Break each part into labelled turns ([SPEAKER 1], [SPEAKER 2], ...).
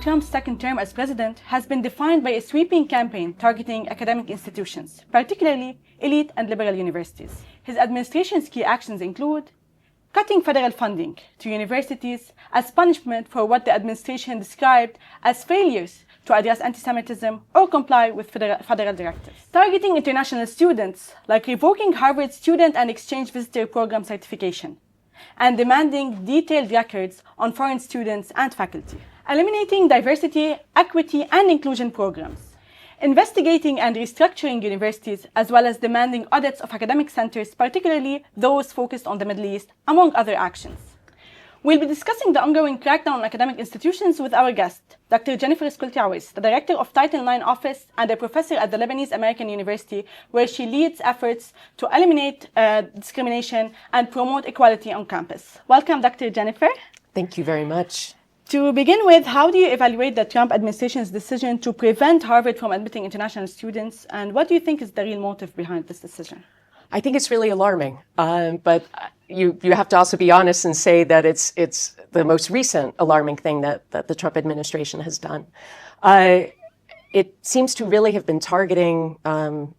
[SPEAKER 1] Trump's second term as president has been defined by a sweeping campaign targeting academic institutions, particularly elite and liberal universities. His administration's key actions include cutting federal funding to universities as punishment for what the administration described as failures to address anti-Semitism or comply with federal directives. Targeting international students, like revoking Harvard's Student and Exchange Visitor Program certification, and demanding detailed records on foreign students and faculty. Eliminating diversity, equity, and inclusion programs. Investigating and restructuring universities, as well as demanding audits of academic centers, particularly those focused on the Middle East, among other actions. We'll be discussing the ongoing crackdown on academic institutions with our guest, Dr. Jenifer Skolti-عويس, the director of Title IX Office and a professor at the Lebanese American University, where she leads efforts to eliminate discrimination and promote equality on campus. Welcome, Dr. Jenifer.
[SPEAKER 2] Thank you very much.
[SPEAKER 1] To begin with, how do you evaluate the Trump administration's decision to prevent Harvard from admitting international students, and what do you think is the real motive behind this decision?
[SPEAKER 2] I think it's really alarming, but you have to also be honest and say that it's the most recent alarming thing that the Trump administration has done. It seems to really have been targeting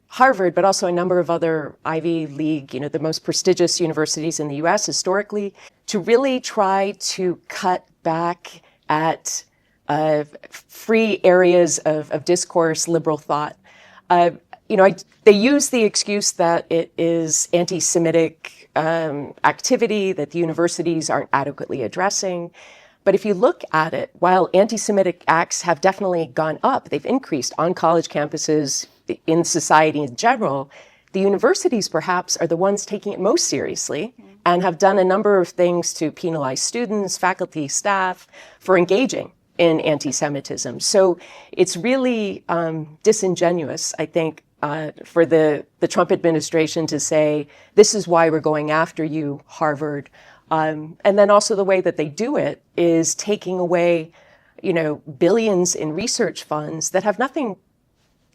[SPEAKER 2] Harvard, but also a number of other Ivy League, the most prestigious universities in the U.S. historically, to really try to cut back at free areas of discourse, liberal thought. They use the excuse that it is anti-Semitic activity that the universities aren't adequately addressing. But if you look at it, while anti-Semitic acts have definitely gone up, they've increased on college campuses, in society in general, the universities perhaps are the ones taking it most seriously and have done a number of things to penalize students, faculty, staff for engaging in anti-Semitism. So it's really disingenuous, I think, for the Trump administration to say, this is why we're going after you, Harvard. And then also the way that they do it is taking away, billions in research funds that have nothing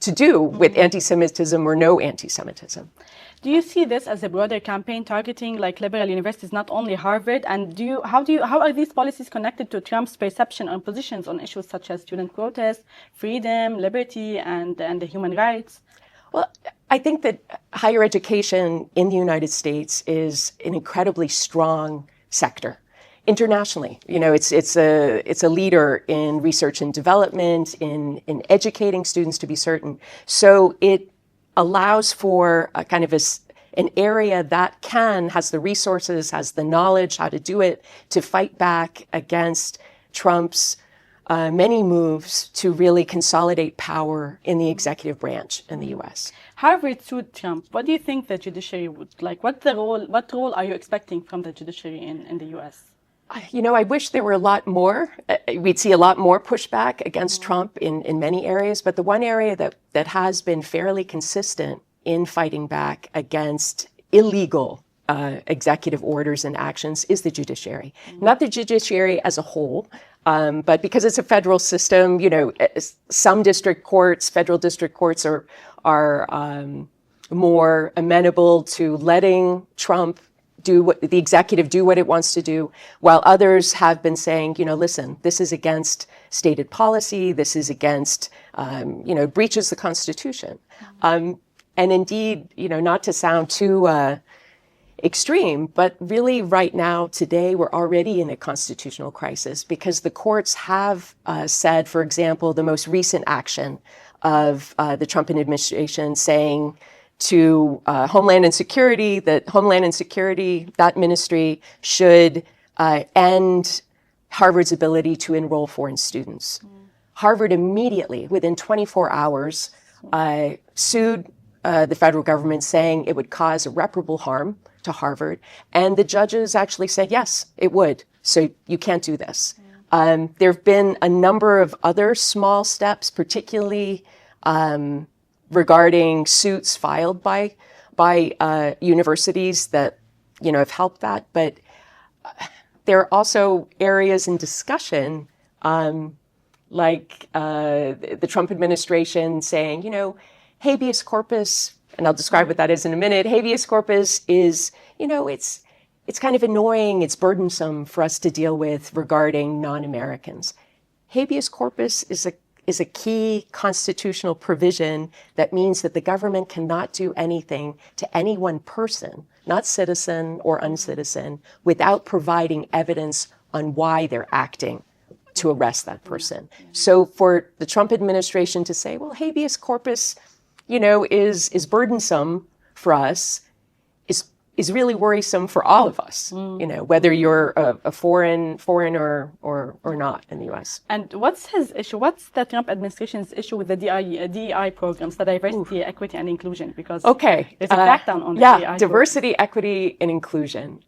[SPEAKER 2] to do with anti-Semitism or no anti-Semitism.
[SPEAKER 1] Do you see this as a broader campaign targeting liberal universities, not only Harvard? And how are these policies connected to Trump's perception and positions on issues such as student protests, freedom, liberty, and the human rights?
[SPEAKER 2] Well, I think that higher education in the United States is an incredibly strong sector. Internationally, it's a leader in research and development, in educating students to be certain. So it allows for a kind of an area that has the resources, has the knowledge how to do it, to fight back against Trump's many moves to really consolidate power in the executive branch in the U.S.
[SPEAKER 1] Harvard sued Trump. What do you think the judiciary would like? What role are you expecting from the judiciary in the U.S.?
[SPEAKER 2] I wish there were a lot more. We'd see a lot more pushback against Trump in many areas, but the one area that has been fairly consistent in fighting back against illegal executive orders and actions is the judiciary. Not the judiciary as a whole, but because it's a federal system, some federal district courts are more amenable to letting Trump the executive do what it wants to do, while others have been saying, listen, this is against stated policy, this is against, breaches the Constitution. And indeed, not to sound too extreme, but really right now, today, we're already in a constitutional crisis because the courts have said, for example, the most recent action of the Trump administration saying to Homeland and Security, that ministry should end Harvard's ability to enroll foreign students. Harvard immediately, within 24 hours, sued the federal government saying it would cause irreparable harm to Harvard. And the judges actually said, yes, it would. So you can't do this. There have been a number of other small steps, particularly regarding suits filed by universities that, have helped that. But there are also areas in discussion, like the Trump administration saying, habeas corpus, and I'll describe what that is in a minute. Habeas corpus is, it's kind of annoying, it's burdensome for us to deal with regarding non-Americans. habeas corpus is a key constitutional provision that means that the government cannot do anything to any one person, not citizen or uncitizen, without providing evidence on why they're acting to arrest that person. So for the Trump administration to say, well, habeas corpus, is burdensome for us, is really worrisome for all of us, whether you're a foreigner or not in the U.S.
[SPEAKER 1] And what's his issue? What's the Trump administration's issue with the DEI programs, the diversity, equity, and inclusion? Because there's a crackdown on the DEI
[SPEAKER 2] diversity, equity, and inclusion.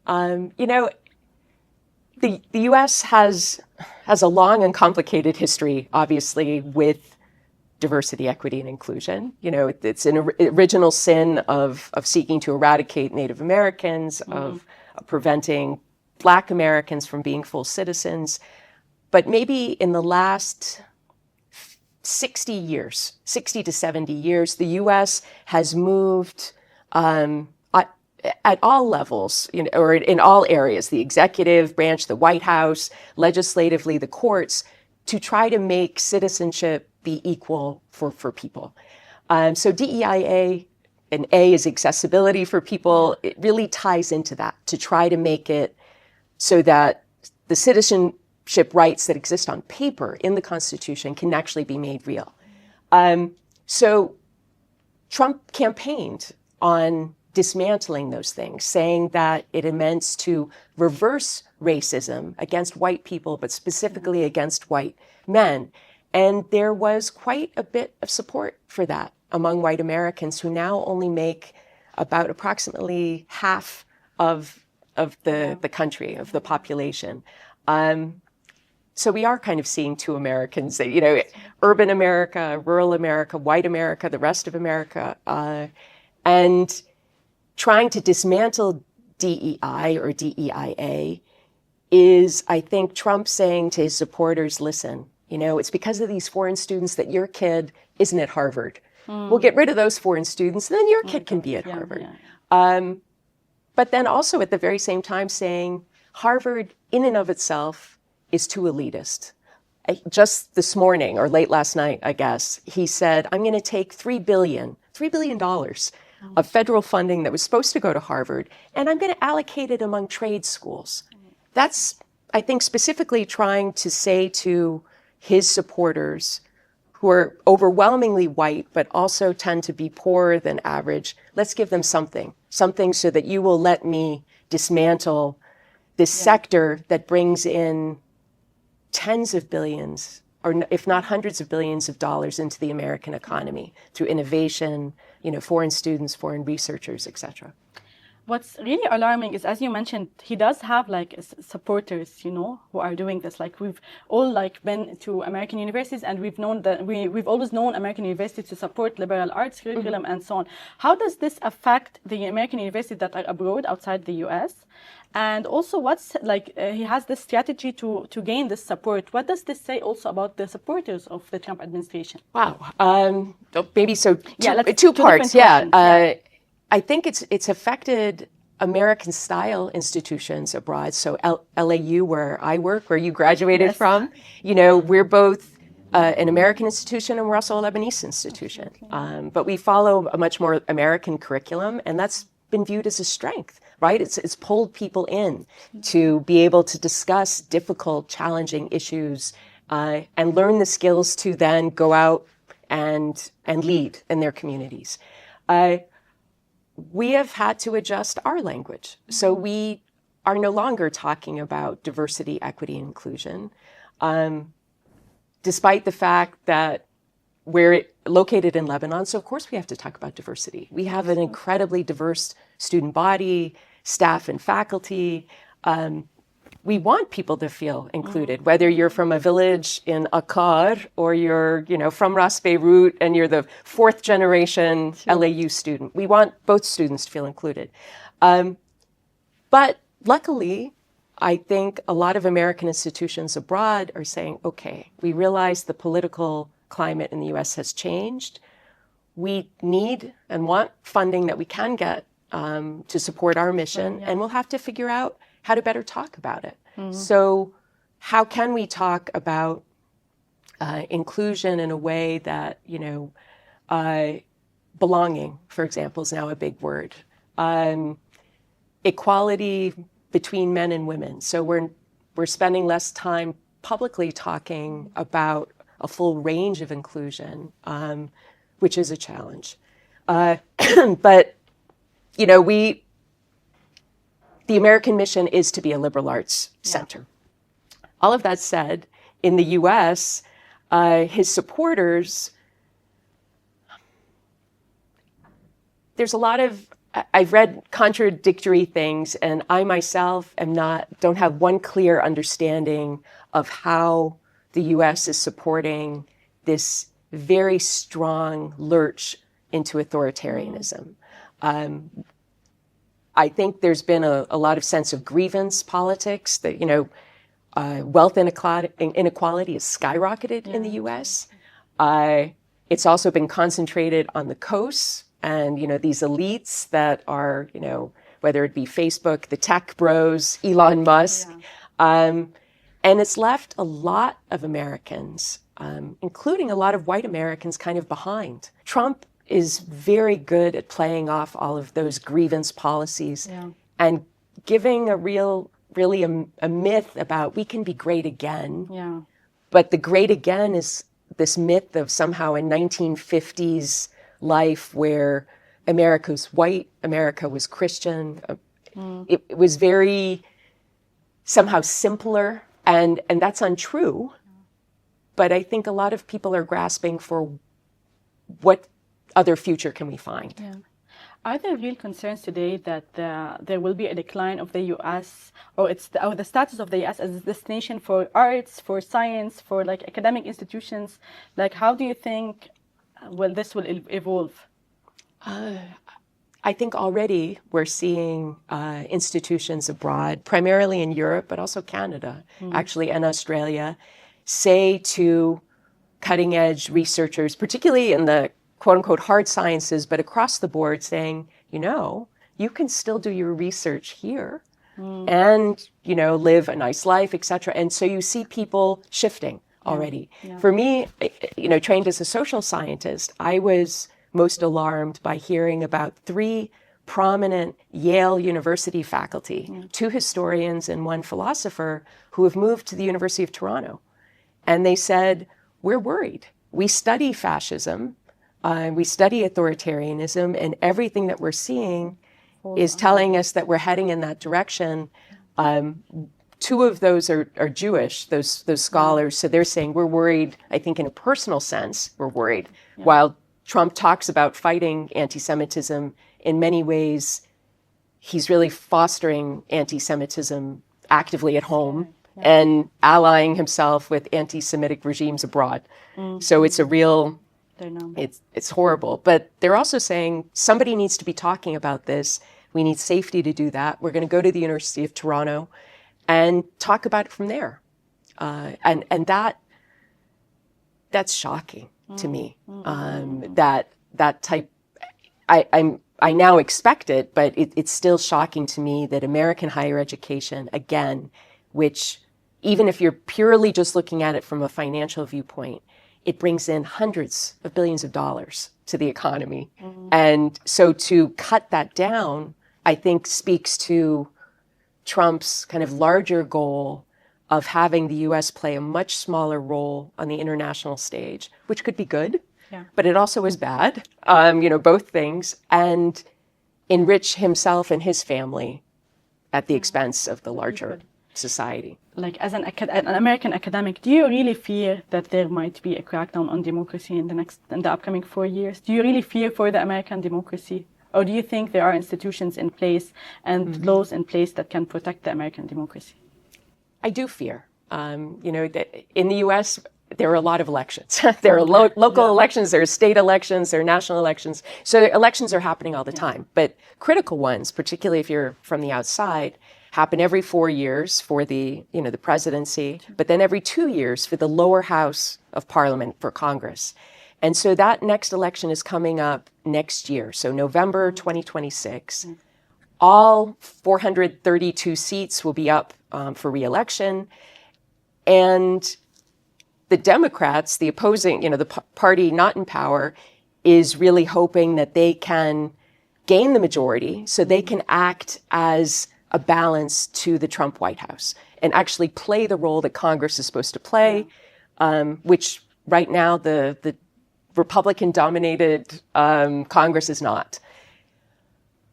[SPEAKER 2] The U.S. has a long and complicated history, obviously, with diversity, equity, and inclusion. It's an original sin of seeking to eradicate Native Americans, of preventing Black Americans from being full citizens. But maybe in the last 60 to 70 years, the U.S. has moved at all levels, or in all areas, the executive branch, the White House, legislatively, the courts, to try to make citizenship be equal for people. So DEIA, and A is accessibility for people, it really ties into that, to try to make it so that the citizenship rights that exist on paper in the Constitution can actually be made real. So Trump campaigned on dismantling those things, saying that it amounts to reverse racism against white people, but specifically against white men. And there was quite a bit of support for that among white Americans, who now only make about approximately half of the country, of the population. So we are kind of seeing two Americans, urban America, rural America, white America, the rest of America, and trying to dismantle DEI or DEIA is, I think, Trump saying to his supporters, listen, it's because of these foreign students that your kid isn't at Harvard. We'll get rid of those foreign students, and then your kid can be at Harvard. But then also at the very same time saying Harvard in and of itself is too elitist. Just this morning, or late last night, I guess, he said, I'm going to take $3 billion of federal funding that was supposed to go to Harvard, and I'm going to allocate it among trade schools. That's, I think, specifically trying to say to his supporters, who are overwhelmingly white, but also tend to be poorer than average, let's give them something so that you will let me dismantle this sector that brings in tens of billions, or if not hundreds of billions of dollars into the American economy through innovation, foreign students, foreign researchers, et cetera.
[SPEAKER 1] What's really alarming is, as you mentioned, he does have supporters, who are doing this. We've all been to American universities, and we've always known American universities to support liberal arts curriculum and so on. How does this affect the American universities that are abroad, outside the U.S.? And also, what's he has this strategy to gain this support. What does this say also about the supporters of the Trump administration?
[SPEAKER 2] Wow. Maybe so. Two parts. Yeah. I think it's affected American-style institutions abroad. So LAU, where I work, where you graduated from, we're both an American institution, and we're also a Lebanese institution. But we follow a much more American curriculum, and that's been viewed as a strength, right? It's pulled people in to be able to discuss difficult, challenging issues and learn the skills to then go out and lead in their communities. We have had to adjust our language. So we are no longer talking about diversity, equity, and inclusion, despite the fact that we're located in Lebanon. So of course we have to talk about diversity. We have an incredibly diverse student body, staff and faculty. We want people to feel included, whether you're from a village in Akkar or you're, from Ras Beirut and you're the fourth generation LAU student. We want both students to feel included. But luckily, I think a lot of American institutions abroad are saying, okay, we realize the political climate in the U.S. has changed. We need and want funding that we can get to support our mission, and we'll have to figure out how to better talk about it. So how can we talk about inclusion in a way that, belonging, for example, is now a big word. Equality between men and women. So we're spending less time publicly talking about a full range of inclusion, which is a challenge. But, the American mission is to be a liberal arts center. All of that said, in the US, his supporters, there's a lot of, I've read contradictory things, and I myself don't have one clear understanding of how the US is supporting this very strong lurch into authoritarianism. I think there's been a lot of sense of grievance politics that, wealth inequality has skyrocketed in the US. It's also been concentrated on the coasts and, these elites that are, whether it be Facebook, the tech bros, Elon Musk. And it's left a lot of Americans, including a lot of white Americans, kind of behind. Trump is very good at playing off all of those grievance policies and giving really a myth about we can be great again. Yeah. But the great again is this myth of somehow a 1950s life where America was white, America was Christian. It was very somehow simpler, and that's untrue. But I think a lot of people are grasping for what other future can we find? Yeah.
[SPEAKER 1] Are there real concerns today that there will be a decline of the U.S. or the status of the U.S. as a destination for arts, for science, for academic institutions? How do you think this will evolve?
[SPEAKER 2] I think already we're seeing institutions abroad, primarily in Europe, but also Canada, actually, and Australia, say to cutting-edge researchers, particularly in the quote-unquote hard sciences, but across the board saying, you can still do your research here and, live a nice life, et cetera. And so you see people shifting already. Yeah. For me, trained as a social scientist, I was most alarmed by hearing about 3 prominent Yale University faculty, 2 historians and 1 philosopher, who have moved to the University of Toronto. And they said, we're worried. We study fascism. We study authoritarianism, and everything that we're seeing is telling us that we're heading in that direction. 2 of those are Jewish, those scholars. So they're saying we're worried, I think in a personal sense, we're worried. Yeah. While Trump talks about fighting anti-Semitism, in many ways, he's really fostering anti-Semitism actively at home and allying himself with anti-Semitic regimes abroad. So it's a real... It's horrible. But they're also saying somebody needs to be talking about this. We need safety to do that. We're going to go to the University of Toronto and talk about it from there. And that's shocking to me. That type, I now expect it, but it's still shocking to me that American higher education, again, which even if you're purely just looking at it from a financial viewpoint, it brings in hundreds of billions of dollars to the economy. And so to cut that down, I think speaks to Trump's kind of larger goal of having the U.S. play a much smaller role on the international stage, which could be good, but it also is bad, both things, and enrich himself and his family at the expense of the larger society.
[SPEAKER 1] As an American academic, do you really fear that there might be a crackdown on democracy in the upcoming 4 years? Do you really fear for the American democracy? Or do you think there are institutions in place and laws in place that can protect the American democracy?
[SPEAKER 2] I do fear. In the U.S., there are a lot of elections. There are local elections, there are state elections, there are national elections. So elections are happening all the time. But critical ones, particularly if you're from the outside, happen every 4 years for the presidency, but then every 2 years for the lower house of Parliament, for Congress. And so that next election is coming up next year, so November 2026. All 432 seats will be up for re-election. And the Democrats, the opposing, the party not in power, is really hoping that they can gain the majority so they can act as a balance to the Trump White House and actually play the role that Congress is supposed to play, which right now the Republican-dominated Congress is not.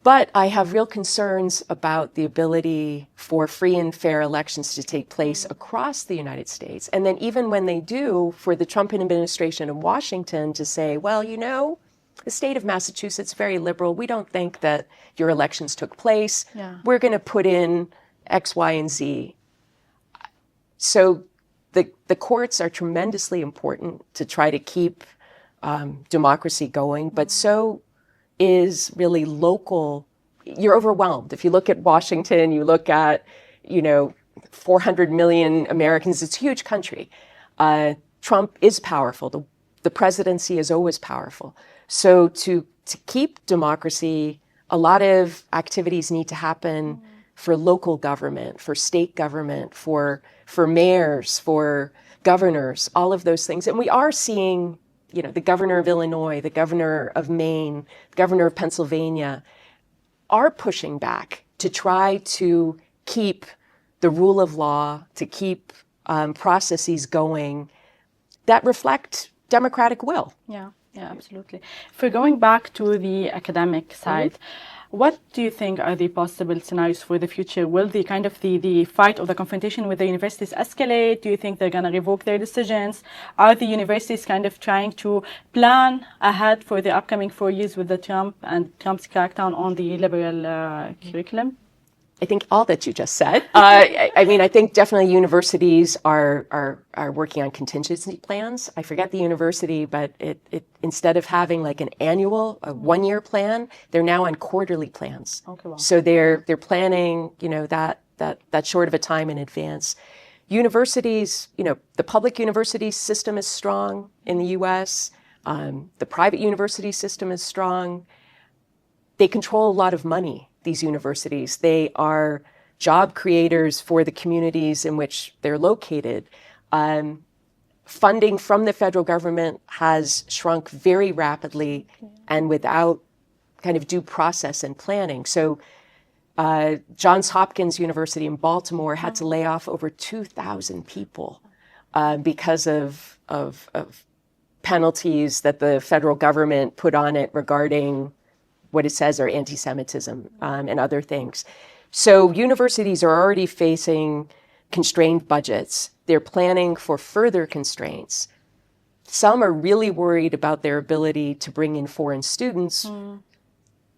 [SPEAKER 2] But I have real concerns about the ability for free and fair elections to take place across the United States. And then even when they do, for the Trump administration in Washington to say, well, the state of Massachusetts is very liberal. We don't think that your elections took place. Yeah. We're going to put in X, Y, and Z. So the courts are tremendously important to try to keep democracy going, but so is really local. You're overwhelmed. If you look at Washington, you look at, 400 million Americans, it's a huge country. Trump is powerful. The presidency is always powerful. So to keep democracy, a lot of activities need to happen for local government, for state government, for mayors, for governors, all of those things. And we are seeing the governor of Illinois, the governor of Maine, the governor of Pennsylvania are pushing back to try to keep the rule of law, to keep processes going that reflect democratic will. Yeah, absolutely.
[SPEAKER 1] If we're going back to the academic side, what do you think are the possible scenarios for the future? Will the the fight or the confrontation with the universities escalate? Do you think they're going to revoke their decisions? Are the universities trying to plan ahead for the upcoming 4 years with the Trump's crackdown on the liberal curriculum?
[SPEAKER 2] I think all that you just said. I think definitely universities are working on contingency plans. I forget the university, but it instead of having like an annual, a 1-year plan, they're now on quarterly plans. Okay, wow. So they're planning, that short of a time in advance. Universities, the public university system is strong in the U.S. The private university system is strong. They control a lot of money. These universities, they are job creators for the communities in which they're located. Funding from the federal government has shrunk very rapidly and without due process and planning. So Johns Hopkins University in Baltimore had to lay off over 2,000 people because of penalties that the federal government put on it regarding what it says are anti-Semitism and other things. So universities are already facing constrained budgets. They're planning for further constraints. Some are really worried about their ability to bring in foreign students.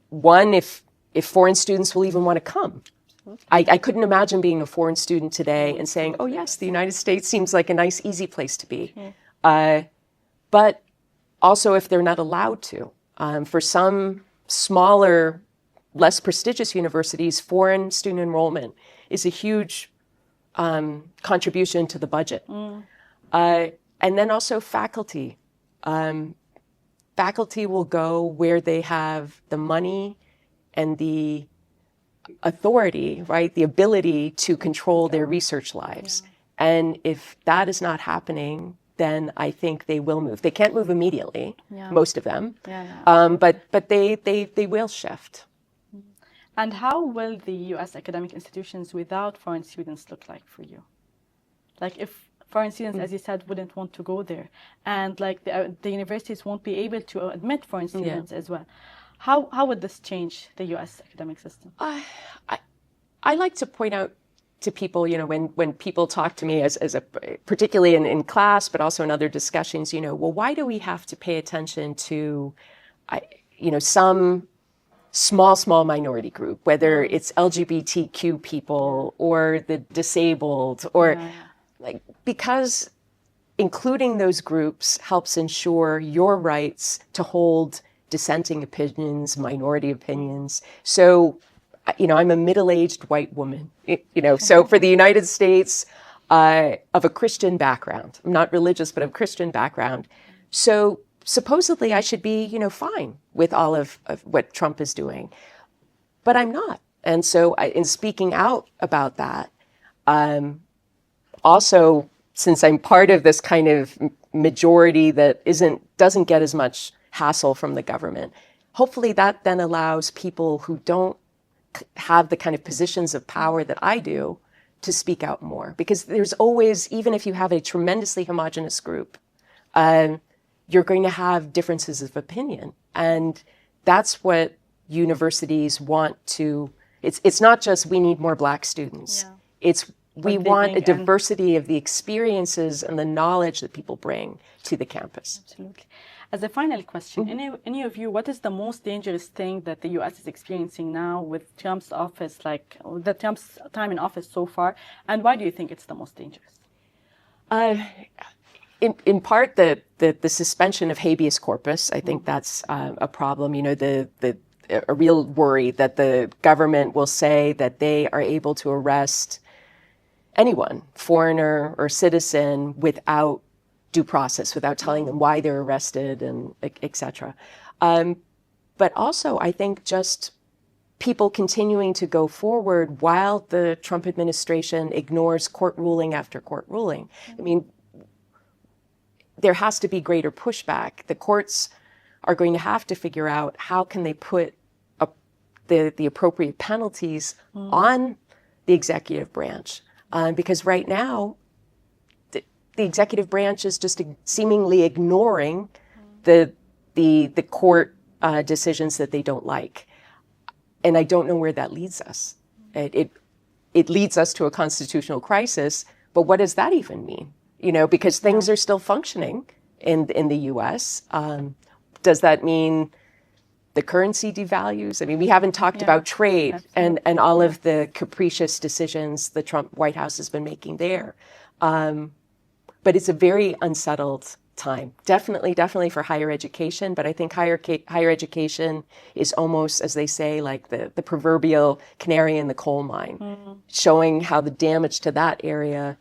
[SPEAKER 2] One, if foreign students will even want to come. I couldn't imagine being a foreign student today and saying, oh yes, the United States seems like a nice, easy place to be. But also if they're not allowed to. For some smaller, less prestigious universities, foreign student enrollment is a huge contribution to the budget. And then also faculty. Faculty will go where they have the money and the authority, right? The ability to control their research lives. And if that is not happening, then I think they will move. They can't move immediately, most of them, but they will shift.
[SPEAKER 1] And how will the U.S. academic institutions without foreign students look like for you? Like if foreign students, as you said, wouldn't want to go there, and like the universities won't be able to admit foreign students as well, how would this change the U.S. academic system?
[SPEAKER 2] I like to point out to people, when people talk to me as particularly in class, but also in other discussions, well, why do we have to pay attention to, some small minority group, whether it's LGBTQ people or the disabled or because including those groups helps ensure your rights to hold dissenting opinions, minority opinions. So I'm a middle-aged white woman, so for the United States, of a Christian background. I'm not religious, but of Christian background. So supposedly I should be, fine with all of what Trump is doing, but I'm not. And so in speaking out about that, also since I'm part of this kind of majority that doesn't get as much hassle from the government, hopefully that then allows people who don't have the kind of positions of power that I do to speak out more. Because there's always, even if you have a tremendously homogenous group, you're going to have differences of opinion. And that's what universities want to, it's not just we need more Black students. Yeah. It's we want a diversity of the experiences and the knowledge that people bring to the campus.
[SPEAKER 1] Absolutely. As a final question, in your view, what is the most dangerous thing that the U.S. is experiencing now with Trump's office, Trump's time in office so far, and why do you think it's the most dangerous?
[SPEAKER 2] In part, the suspension of habeas corpus, I think that's a problem. You know, a real worry that the government will say that they are able to arrest anyone, foreigner or citizen, without due process, without telling them why they're arrested, and et cetera. But also, I think just people continuing to go forward while the Trump administration ignores court ruling after court ruling. I mean, there has to be greater pushback. The courts are going to have to figure out how can they put the appropriate penalties on the executive branch. Because right now, the executive branch is just seemingly ignoring the court decisions that they don't like. And I don't know where that leads us. It leads us to a constitutional crisis, but what does that even mean? You know, because things are still functioning in the U.S. Does that mean the currency devalues? I mean, we haven't talked about trade and all of the capricious decisions the Trump White House has been making there. But it's a very unsettled time. Definitely for higher education. But I think higher education is almost, as they say, like the proverbial canary in the coal mine, showing how the damage to that area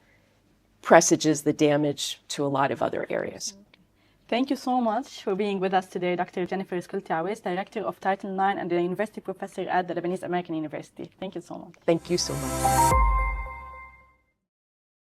[SPEAKER 2] presages the damage to a lot of other areas.
[SPEAKER 1] Thank you so much for being with us today, Dr. Jenifer Skolti-عويس, Director of Title IX and the University Professor at the Lebanese American University. Thank you so much.
[SPEAKER 2] Thank you so much.